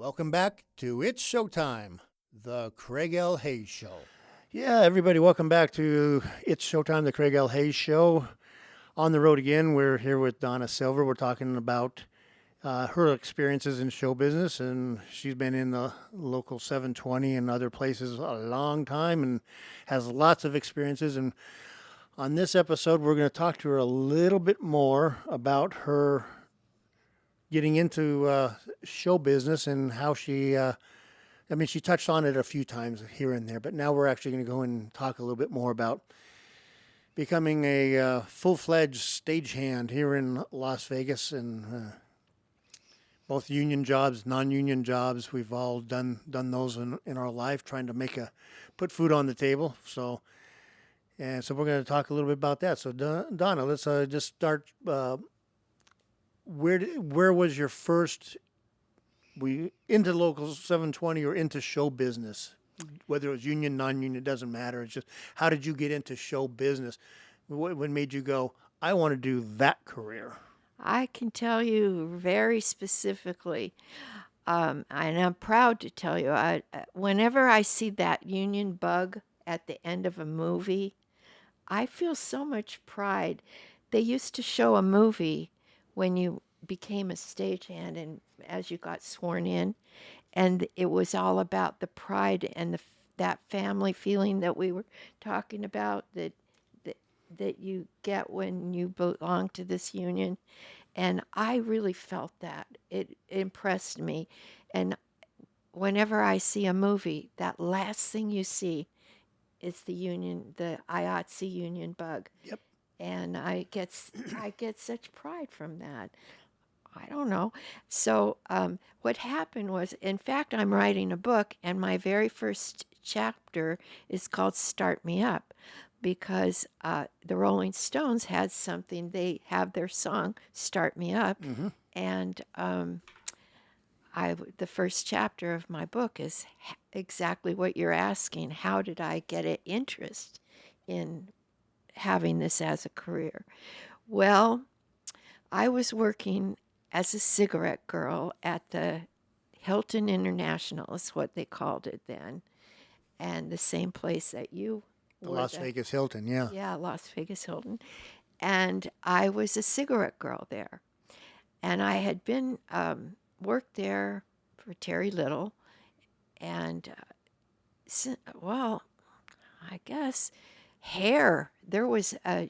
Welcome back to It's Showtime, the Craig L. Hayes Show. Yeah, everybody, welcome back to It's Showtime, the Craig L. Hayes Show. On the road again, we're here with Donna Silva. We're talking about her experiences in show business, and she's been in the local 720 and other places a long time and has lots of experiences. And on this episode, we're going to talk to her a little bit more about her getting into show business and how she she touched on it a few times here and there, but now we're actually going to go and talk a little bit more about becoming a full-fledged stagehand here in Las Vegas, and both union jobs, non-union jobs. We've all done those in our life, trying to put food on the table. So we're going to talk a little bit about that. So Donna, let's just start. Where was your first? We into local 720 or into show business, whether it was union, non-union, it doesn't matter. It's just, how did you get into show business? What made you go, I want to do that career? I can tell you very specifically, and I'm proud to tell you, whenever I see that union bug at the end of a movie, I feel so much pride. They used to show a movie when you became a stagehand and as you got sworn in, and it was all about the pride and that family feeling that we were talking about that that you get when you belong to this union. And I really felt that. It impressed me. And whenever I see a movie, that last thing you see is the IATSE union bug. Yep. And I get such pride from that. I don't know. So what happened was, in fact, I'm writing a book, and my very first chapter is called "Start Me Up," because the Rolling Stones had something. They have their song "Start Me Up," Mm-hmm. and the first chapter of my book is exactly what you're asking. How did I get an interest in having this as a career? Well, I was working as a cigarette girl at the Hilton International, is what they called it then, and the same place that you The were. Las Vegas Hilton, yeah. Yeah, Las Vegas Hilton. And I was a cigarette girl there. And I had been worked there for Terry Little. And, well, I guess Hair. There was a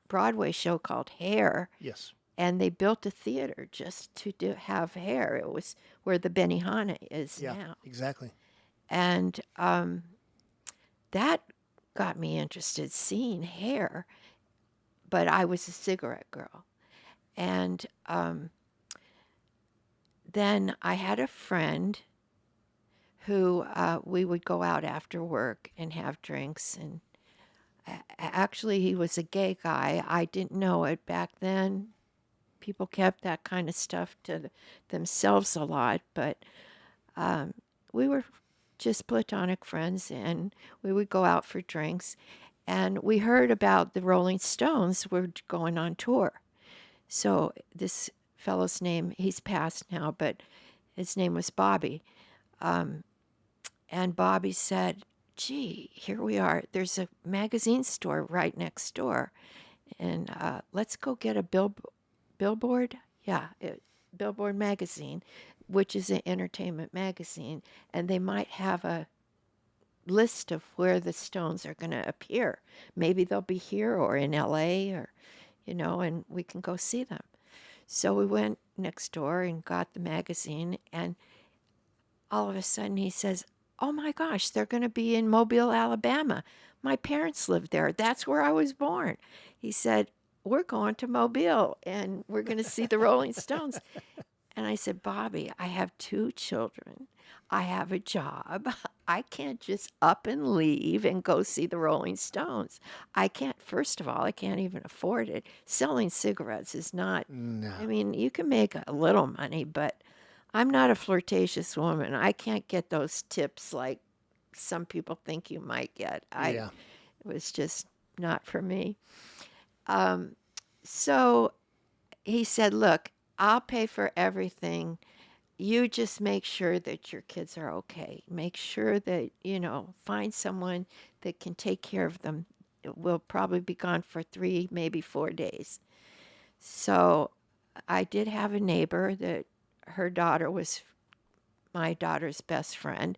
Broadway show called Hair. Yes. And they built a theater just to have Hair. It was where the Benihana is Yeah, now. exactly. And that got me interested, seeing Hair. But I was a cigarette girl. And then I had a friend who we would go out after work and have drinks. And actually, he was a gay guy. I didn't know it back then. People kept that kind of stuff to themselves a lot. But we were just platonic friends, and we would go out for drinks. And we heard about the Rolling Stones were going on tour. So this fellow's name, he's passed now, but his name was Bobby. And Bobby said, gee, here we are. There's a magazine store right next door. And let's go get a billboard. Yeah, Billboard magazine, which is an entertainment magazine. And they might have a list of where the Stones are going to appear. Maybe they'll be here or in LA or, and we can go see them. So we went next door and got the magazine, and all of a sudden he says, oh my gosh, they're going to be in Mobile, Alabama. My parents lived there. That's where I was born. He said, we're going to Mobile and we're going to see the Rolling Stones. And I said, Bobby, I have 2 children. I have a job. I can't just up and leave and go see the Rolling Stones. I can't, first of all, I can't even afford it. Selling cigarettes is not, No. I mean, you can make a little money, but I'm not a flirtatious woman. I can't get those tips like some people think you might get. Yeah. It was just not for me. So he said, look, I'll pay for everything. you just make sure that your kids are okay. Make sure that, find someone that can take care of them. We'll probably be gone for 3, maybe 4 days. So I did have a neighbor that her daughter was my daughter's best friend.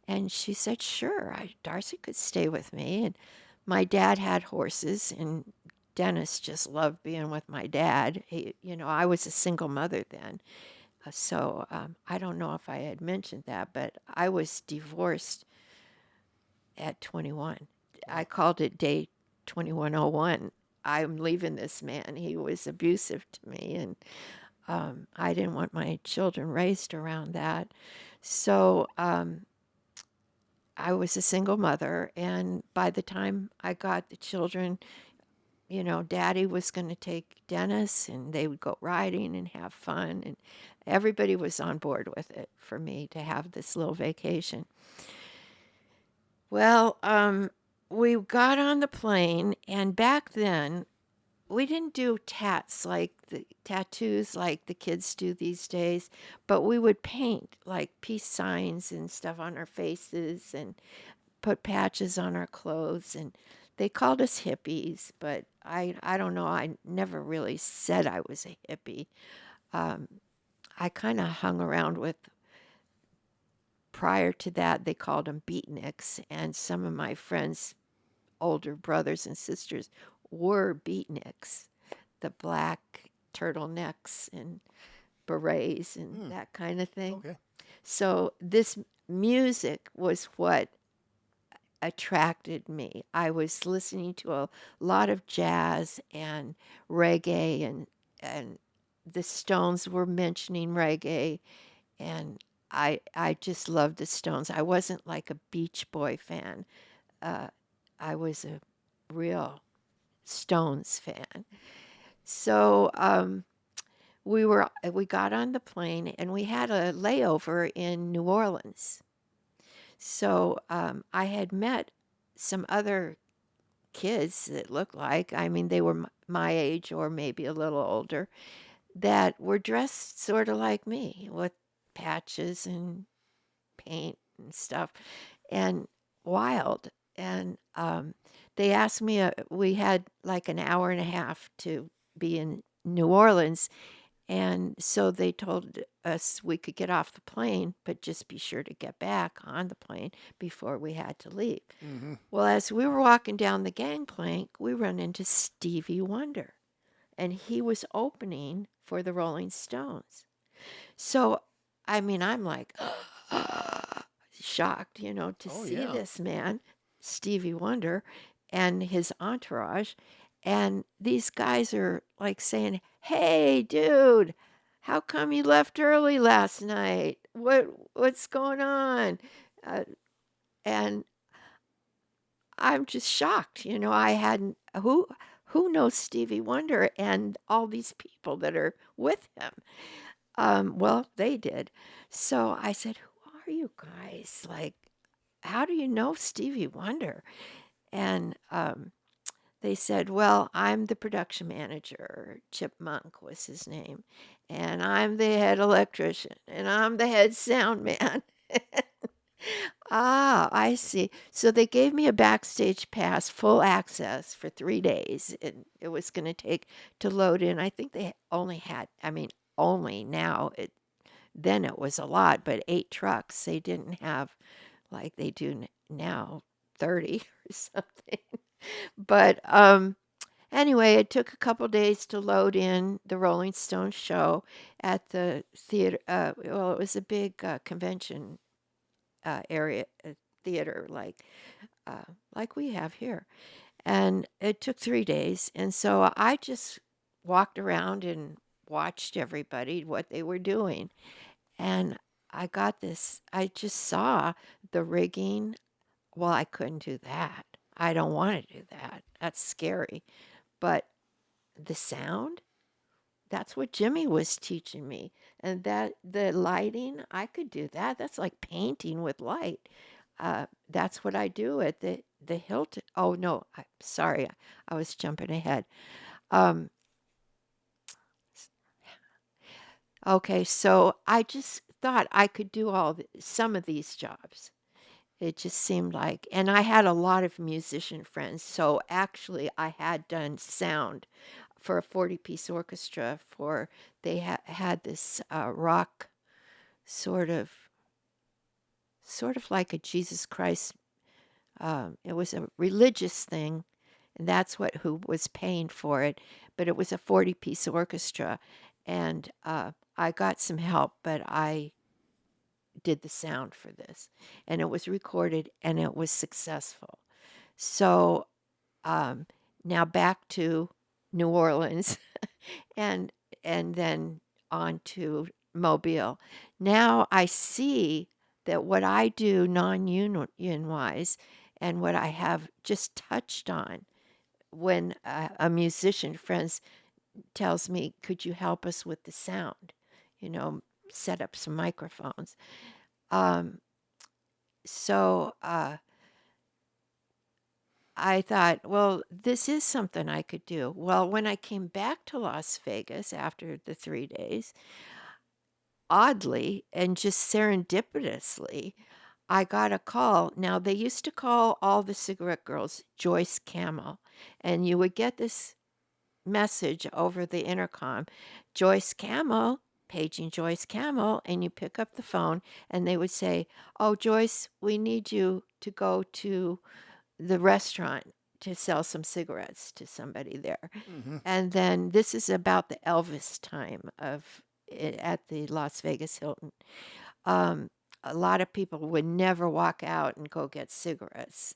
And she said, sure, Darcy could stay with me. And my dad had horses, and Dennis just loved being with my dad. I was a single mother then. So I don't know if I had mentioned that, but I was divorced at 21. I called it day 2101. I'm leaving this man. He was abusive to me, and I didn't want my children raised around that. So I was a single mother, and by the time I got the children, Daddy was going to take Dennis, and they would go riding and have fun, and everybody was on board with it for me to have this little vacation. Well, we got on the plane, and back then we didn't do tattoos like the kids do these days, but we would paint like peace signs and stuff on our faces and put patches on our clothes, and they called us hippies, but I don't know. I never really said I was a hippie. Um, I kind of hung around with, prior to that, they called them beatniks, and some of my friends' older brothers and sisters were beatniks, the black turtlenecks and berets and that kind of thing. Okay. So this music was what attracted me. I was listening to a lot of jazz and reggae, and the Stones were mentioning reggae, and I just loved the Stones. I wasn't like a Beach Boy fan. Uh, I was a real Stones fan. So we got on the plane, and we had a layover in New Orleans. So I had met some other kids that looked like, I mean, they were my age or maybe a little older, that were dressed sort of like me with patches and paint and stuff, and wild. And they asked me, we had like an hour and a half to be in New Orleans, and so they told us we could get off the plane, but just be sure to get back on the plane before we had to leave. Mm-hmm. Well, as we were walking down the gangplank, we run into Stevie Wonder, and he was opening for the Rolling Stones. So, I mean, I'm like, shocked, to Oh, see yeah. this man, Stevie Wonder, and his entourage. And these guys are like saying, "Hey, dude, how come you left early last night? What's going on?" Uh, and I'm just shocked. I hadn't who knows Stevie Wonder and all these people that are with him. Well, they did. So I said, "Who are you guys? Like, how do you know Stevie Wonder?" And they said, "Well, I'm the production manager. Chip Monk was his name. And I'm the head electrician. And I'm the head sound man." Ah, I see. So they gave me a backstage pass, full access for 3 days. And it was going to take to load in. I think they only had, I mean, only now, then it was a lot, but 8 trucks. They didn't have like they do now, 30 or something. But anyway, it took a couple days to load in the Rolling Stones show at the theater. Well, it was a big convention area theater, like we have here, and it took 3 days. And so I just walked around and watched everybody what they were doing, and I just saw the rigging. Well, I couldn't do that. I don't want to do that. That's scary. But the sound, that's what Jimmy was teaching me. And that the lighting, I could do that. That's like painting with light. That's what I do at the Hilton. Oh no, sorry, I was jumping ahead. Um, okay, so I just thought I could do some of these jobs. It just seemed like, and I had a lot of musician friends. So actually, I had done sound for a 40-piece orchestra. They had this rock sort of like a Jesus Christ. It was a religious thing, and that's who was paying for it. But it was a 40-piece orchestra, and I got some help, but I did the sound for this, and it was recorded, and it was successful. So um, now back to New Orleans, and then on to Mobile. Now I see that what I do non-union wise, and what I have just touched on when a musician friend tells me, "Could you help us with the sound? You know, set up some microphones." Um, so I thought, well, this is something I could do. Well, when I came back to Las Vegas after the 3 days, oddly and just serendipitously, I got a call. Now, they used to call all the cigarette girls Joyce Camel, and you would get this message over the intercom, Joyce Camel, paging Joyce Camel, and you pick up the phone, and they would say, "Oh, Joyce, we need you to go to the restaurant to sell some cigarettes to somebody there." Mm-hmm. And then this is about the Elvis time at the Las Vegas Hilton. A lot of people would never walk out and go get cigarettes.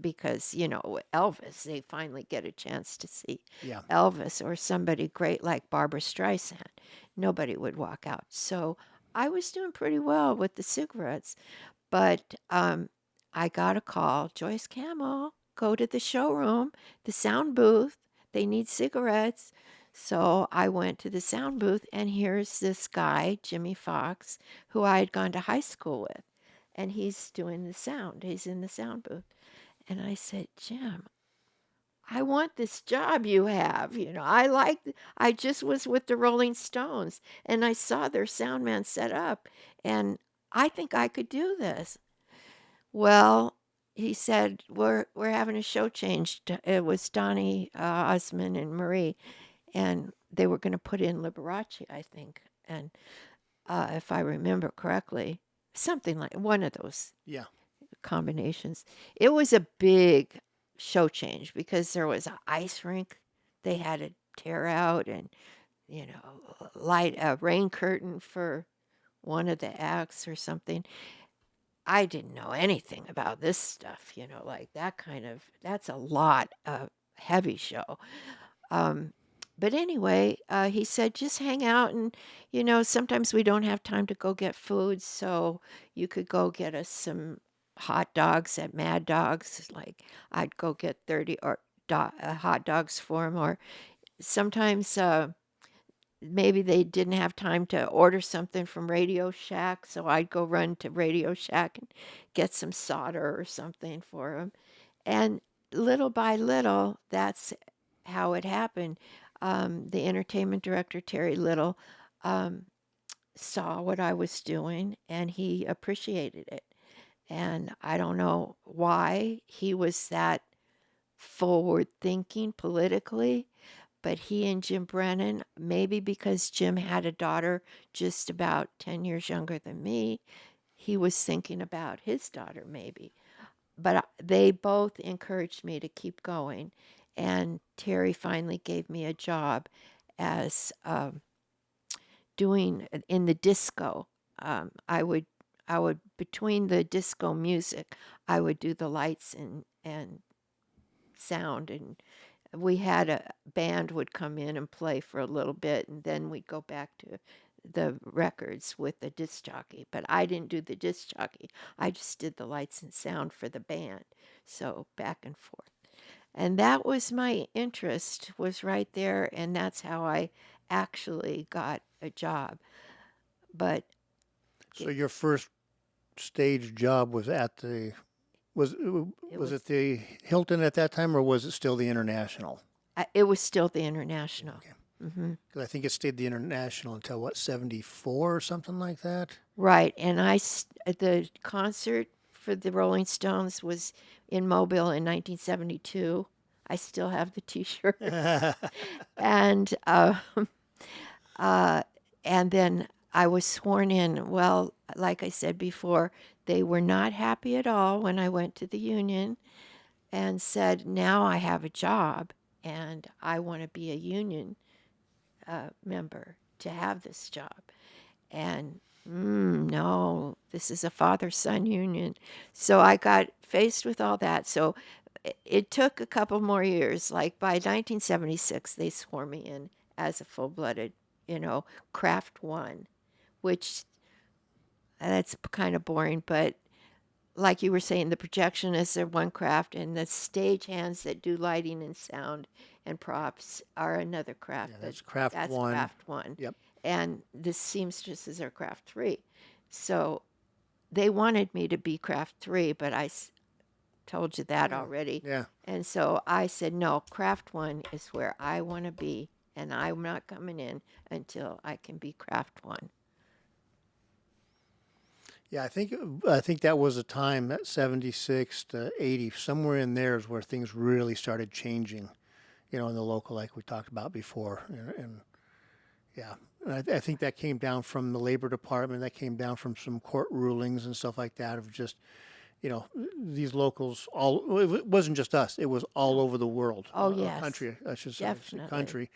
Because Elvis, they finally get a chance to see Yeah. Elvis or somebody great like Barbara Streisand. Nobody would walk out. So I was doing pretty well with the cigarettes, but I got a call, Joyce Camel, go to the showroom, the sound booth. They need cigarettes. So I went to the sound booth, and here's this guy, Jimmy Fox, who I had gone to high school with. And he's doing the sound. He's in the sound booth. And I said, "Jim, I want this job you have. I just was with the Rolling Stones, and I saw their sound man set up, and I think I could do this." Well, he said, we're having a show change. It was Donnie Osmond and Marie, and they were going to put in Liberace, I think. And if I remember correctly, something like one of those Yeah. combinations. It was a big show change because there was an ice rink they had to tear out, and light a rain curtain for one of the acts or something. I didn't know anything about this stuff, like that's a lot of heavy show. Um, but anyway, he said, just hang out, and, sometimes we don't have time to go get food, so you could go get us some hot dogs at Mad Dogs. Like, I'd go get 30 or hot dogs for him, or sometimes maybe they didn't have time to order something from Radio Shack, so I'd go run to Radio Shack and get some solder or something for him. And little by little, that's how it happened. The entertainment director, Terry Little, um, saw what I was doing, and he appreciated it. And I don't know why he was that forward thinking politically, but he and Jim Brennan, maybe because Jim had a daughter just about 10 years younger than me, he was thinking about his daughter maybe. But they both encouraged me to keep going. And Terry finally gave me a job as doing in the disco. I would between the disco music, I would do the lights and sound, and we had a band would come in and play for a little bit, and then we'd go back to the records with the disc jockey. But I didn't do the disc jockey. I just did the lights and sound for the band. So back and forth. And that was my interest, was right there, and that's how I actually got a job. But So your first stage job was at was was it the Hilton at that time, or was it still the International? it was still the International. Okay. Because I think it stayed the International until, what, 74 or something like that? Right. And the concert for the Rolling Stones was in Mobile in 1972. I still have the T-shirt. And and then I was sworn in. Well, like I said before, they were not happy at all when I went to the union and said, now I have a job and I want to be a union member to have this job. And no, this is a father-son union. So I got faced with all that. So it took a couple more years. Like by 1976, they swore me in as a full-blooded, craft one, which that's kind of boring. But like you were saying, the projectionists are one craft, and the stagehands that do lighting and sound and props are another craft. Yeah, that's craft one. Craft one. Yep. And the seamstresses are craft three. So they wanted me to be craft three, but I told you that already. Yeah. And so I said, no, craft one is where I want to be, and I'm not coming in until I can be craft one. Yeah, I think that was a time, that 76 to 80, somewhere in there is where things really started changing, in the local, like we talked about before. And yeah, and I think that came down from the labor department, that came down from some court rulings and stuff like that of just, these locals, it wasn't just us, it was all over the world. Oh, yes. Country, I should say, Definitely. country,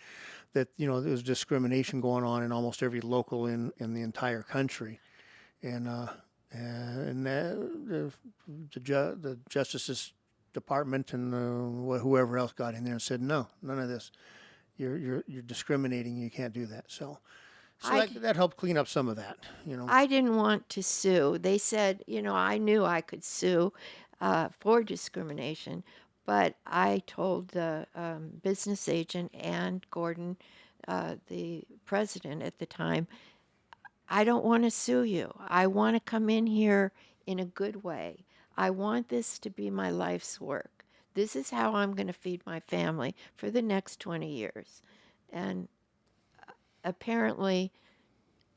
that, there was discrimination going on in almost every local in the entire country. And the Justice's Department and whoever else got in there and said, no, none of this. You're discriminating. You can't do that. So that helped clean up some of that. I didn't want to sue. They said, I knew I could sue for discrimination, but I told the business agent and Gordon, the president at the time, I don't want to sue you. I want to come in here in a good way. I want this to be my life's work. This is how I'm going to feed my family for the next 20 years. And apparently,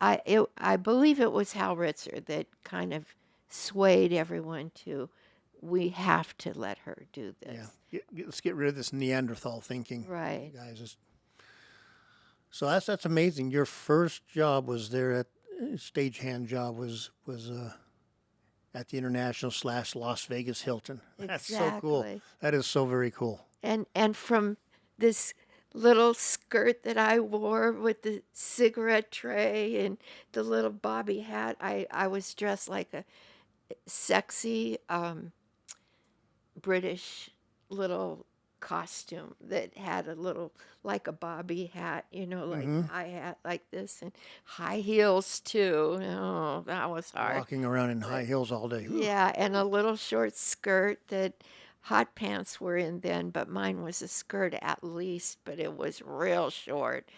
I believe it was Hal Ritzer that kind of swayed everyone to, we have to let her do this. Yeah, let's get rid of this Neanderthal thinking. Right. Guys, so that's amazing. Your first job was there at stagehand job was at the International / Las Vegas Hilton. That's so cool. Exactly. That is so very cool. And from this little skirt that I wore with the cigarette tray and the little bobby hat, I was dressed like a sexy British little costume that had a little, like a bobby hat, like high hat like this, and high heels too. Oh, that was hard. Walking around in high heels all day. Yeah, and a little short skirt that hot pants were in then, but mine was a skirt at least, but it was real short.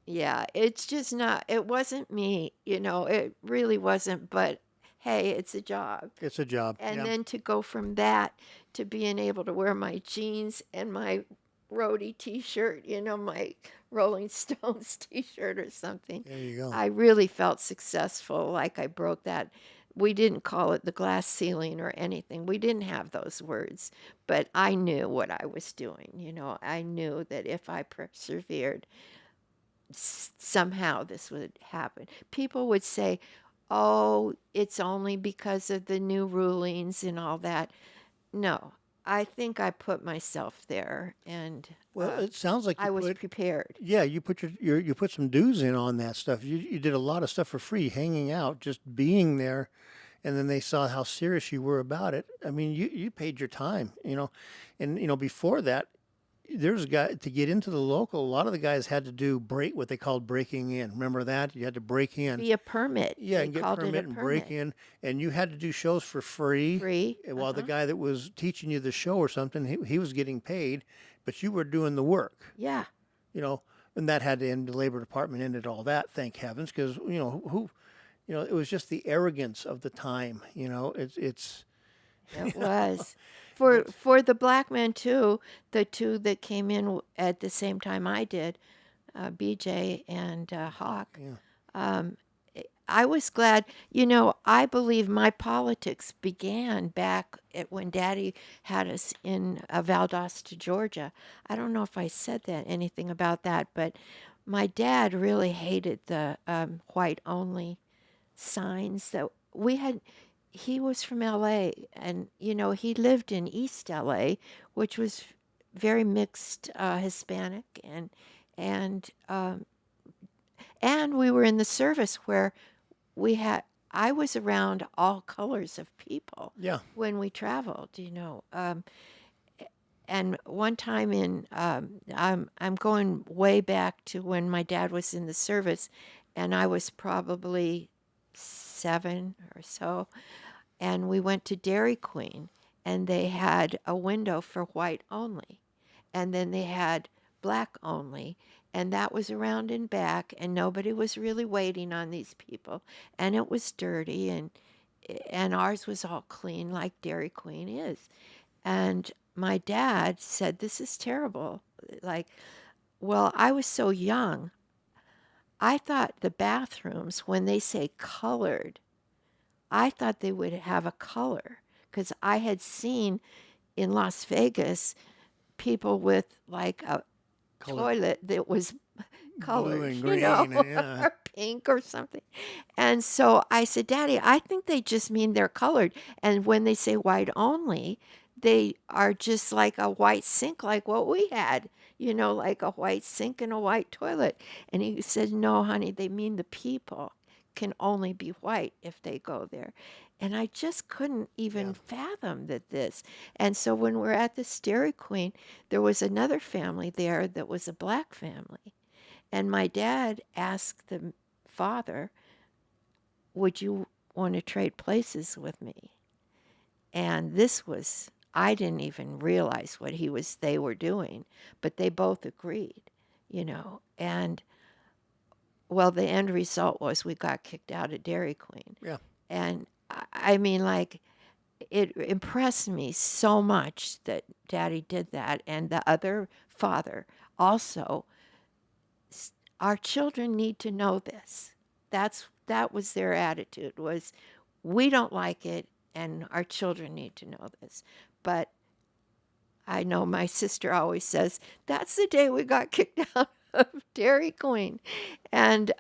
Yeah, it's just not, it wasn't me, it really wasn't, but hey, it's a job. It's a job. And yeah. then to go from that to being able to wear my jeans and my roadie T-shirt, my Rolling Stones T-shirt or something. There you go. I really felt successful, like I broke that. We didn't call it the glass ceiling or anything. We didn't have those words, but I knew what I was doing. I knew that if I persevered, somehow this would happen. People would say, oh, it's only because of the new rulings and all that. No, I think I put myself there, and well, it sounds like I was prepared. Yeah, you put you put some dues in on that stuff. You did a lot of stuff for free, hanging out, just being there, and then they saw how serious you were about it. I mean, you paid your time, and before that, there's a guy to get into the local. A lot of the guys had to do what they called breaking in. Remember that? You had to break in. Be a permit. Yeah, They and get called it a permit and break in, and you had to do shows for free. Free. And while the guy that was teaching you the show or something, he was getting paid, but you were doing the work. Yeah. And that had to end. The labor department ended all that, thank heavens, because it was just the arrogance of the time. It was. For the black men too, the two that came in at the same time I did, BJ and Hawk. Yeah. I was glad, I believe my politics began back when Daddy had us in Valdosta, Georgia. I don't know if I said anything about that, but my dad really hated the white only signs that we had. He was from LA, and he lived in East LA, which was very mixed Hispanic, and and we were in the service where we had I was around all colors of people Yeah. when we traveled. And one time I'm going way back to when my dad was in the service, and I was probably 7 or so, and we went to Dairy Queen, and they had a window for white only, and then they had black only, and that was around and back, and nobody was really waiting on these people, and it was dirty, and ours was all clean like Dairy Queen is. And my dad said, "This is terrible." Like, well, I was so young. I thought the bathrooms, when they say colored, I thought they would have a color, because I had seen in Las Vegas people with like a Color. toilet that was Blue colored, and green. Yeah. or pink or something. And so I said, "Daddy, I think they just mean they're colored. And when they say white only, they are just like a white sink, like what we had, like a white sink and a white toilet." And he said, "No, honey, they mean the people can only be white if they go there." And I just couldn't even fathom this. And so when we're at this Dairy Queen, there was another family there that was a black family. And my dad asked the father, "Would you want to trade places with me?" And I didn't even realize what they were doing, but they both agreed. And well, the end result was we got kicked out of Dairy Queen. Yeah. And I mean, like, it impressed me so much that Daddy did that, and the other father also. Our children need to know this. That was their attitude, was we don't like it, and our children need to know this. But I know my sister always says, "That's the day we got kicked out of Dairy Queen." And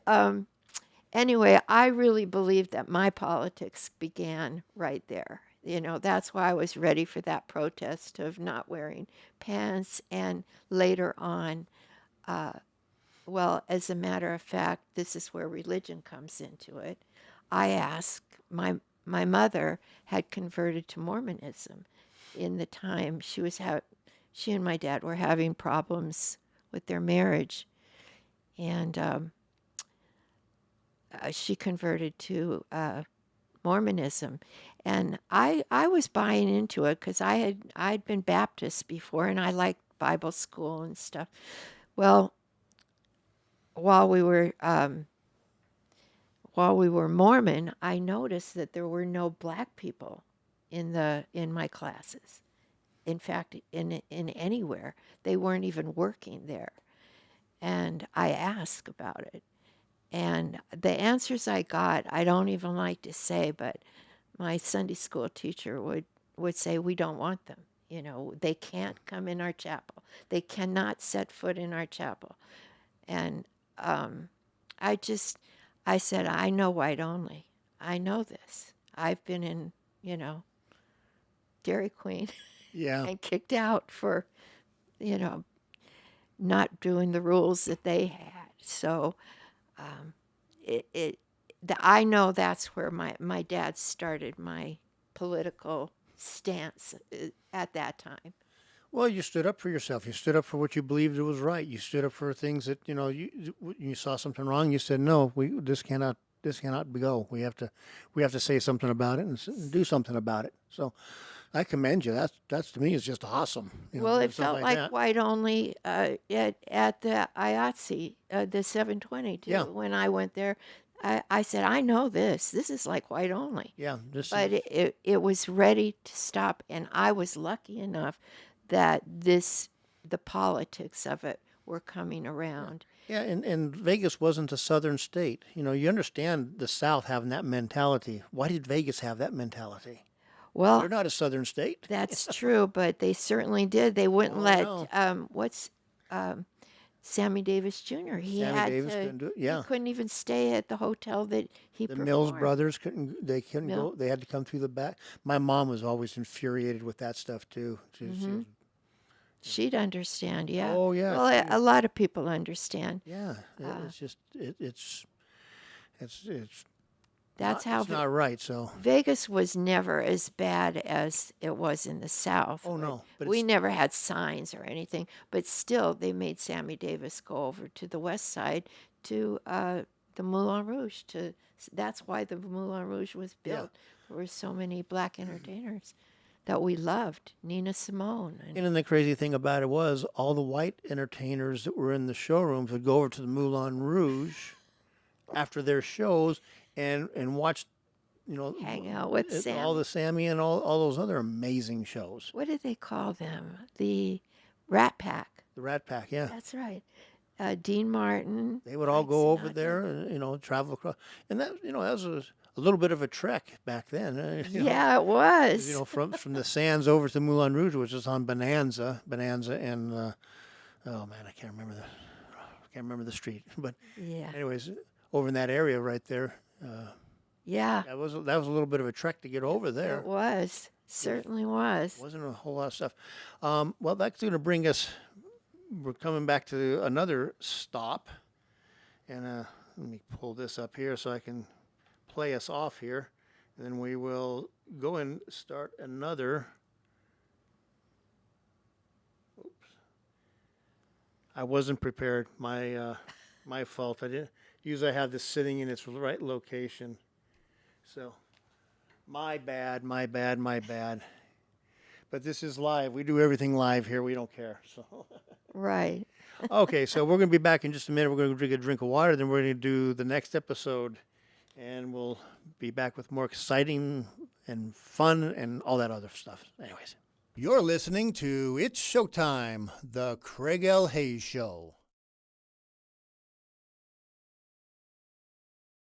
anyway, I really believe that my politics began right there. That's why I was ready for that protest of not wearing pants. And later on, well, as a matter of fact, this is where religion comes into it. I asked, my mother had converted to Mormonism in the time she and my dad were having problems with their marriage, and she converted to Mormonism, and I was buying into it because I'd been Baptist before, and I liked Bible school and stuff. Well, while we were Mormon, I noticed that there were no black people in my classes. In fact, in anywhere, they weren't even working there. And I asked about it, and the answers I got, I don't even like to say, but my Sunday school teacher would say, "We don't want them. They can't come in our chapel. They cannot set foot in our chapel." And I said, "I know white only. I know this. I've been in, Dairy Queen Yeah. and kicked out for, you know, not doing the rules that they had." So um, I know that's where my dad started my political stance at that time. Well, you stood up for yourself. You stood up for what you believed was right. You stood up for things that you saw something wrong. You said, "No, this cannot go. We have to say something about it and do something about it." So, I commend you. That's to me is just awesome. Well, it stuff felt like that. white only at the IATSE, the 720 too. Yeah. When I went there, I said, I know this. This is like white only. Yeah, But it was ready to stop, and I was lucky enough that the politics of it were coming around. yeah, and Vegas wasn't a southern state. You know, you understand the South having that mentality. Why did Vegas have that mentality? Well, They're not a southern state. that's true, but they certainly did. They wouldn't Oh, let no. what's Sammy Davis Jr. He Sammy had Davis to. couldn't do it. He Yeah, couldn't even stay at the hotel that he the Mills performed. brothers couldn't. They couldn't Mill- go. They had to come through the back. My mom was always infuriated with that stuff too. She'd understand, yeah. Oh yeah, Well, a lot of people understand. yeah. Ah. It's just it's That's not, how it's not right. So Vegas was never as bad as it was in the South. oh no, but We it's, never had signs or anything, but still, they made Sammy Davis go over to the West Side to the Moulin Rouge. That's why the Moulin Rouge was Yeah. built. There were so many black entertainers that we loved, Nina Simone. And and then the crazy thing about it was all the white entertainers that were in the showrooms would go over to the Moulin Rouge after their shows and watch, you know, hang out with Sam. all the Sammy and all those other amazing shows. What did they call them? The Rat Pack. The Rat Pack, yeah. That's right. Dean Martin. They would all Frank go over Sinatra. there and, you know, travel across. And that, you know, that was a little bit of a trek back then. You know, Yeah, it was. you know, from the Sands over to Moulin Rouge, which is on Bonanza, and oh man, I can't remember the street. But Yeah. anyways, over in that area right there, Yeah, that was a little bit of a trek to get over there. it was. Certainly was. Wasn't a whole lot of stuff. Well, that's going to bring us. We're coming back to another stop, and let me pull this up here so I can play us off here, and then we will go and start another. Oops, I wasn't prepared. My fault. I didn't. Usually I have this sitting in its right location, so my bad. But this is live. We do everything live here. We don't care. So. Right. Okay, so we're going to be back in just a minute. We're going to drink a drink of water, then we're going to do the next episode, and we'll be back with more exciting and fun and all that other stuff. Anyways. You're listening to It's Showtime, the Craig L. Hayes Show.